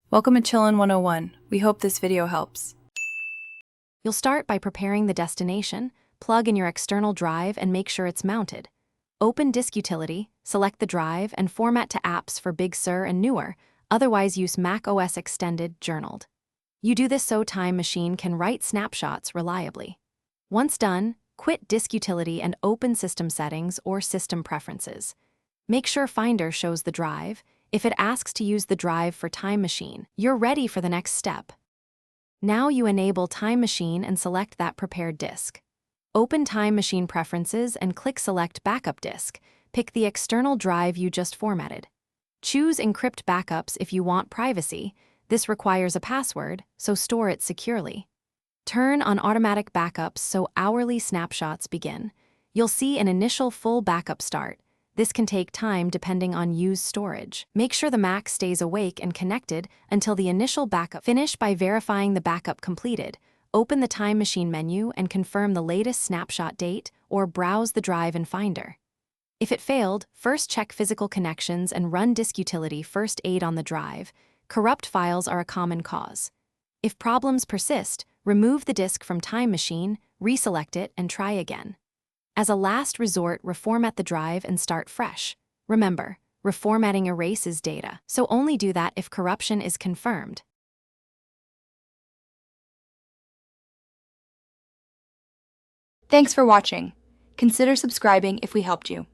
Welcome to Chillin' 101. We hope this video helps. You'll start by preparing the destination, plug in your external drive and make sure it's mounted. Open Disk Utility, select the drive, and format to apps for Big Sur and newer, otherwise use Mac OS Extended Journaled. You do this so Time Machine can write snapshots reliably. Once done, quit Disk Utility and open System Settings or System Preferences. Make sure Finder shows the drive. If it asks to use the drive for Time Machine, you're ready for the next step. Now you enable Time Machine and select that prepared disk. Open Time Machine Preferences and click Select Backup Disk. Pick the external drive you just formatted. Choose Encrypt Backups if you want privacy. This requires a password, so store it securely. Turn on Automatic Backups so hourly snapshots begin. You'll see an initial full backup start. This can take time depending on used storage. Make sure the Mac stays awake and connected until the initial backup. Finish by verifying the backup completed. Open the Time Machine menu and confirm the latest snapshot date or browse the drive in Finder. If it failed, first check physical connections and run Disk Utility First Aid on the drive. Corrupt files are a common cause. If problems persist, remove the disk from Time Machine, reselect it, and try again. As a last resort, reformat the drive and start fresh. Remember, reformatting erases data, so only do that if corruption is confirmed. Thanks for watching. Consider subscribing if we helped you.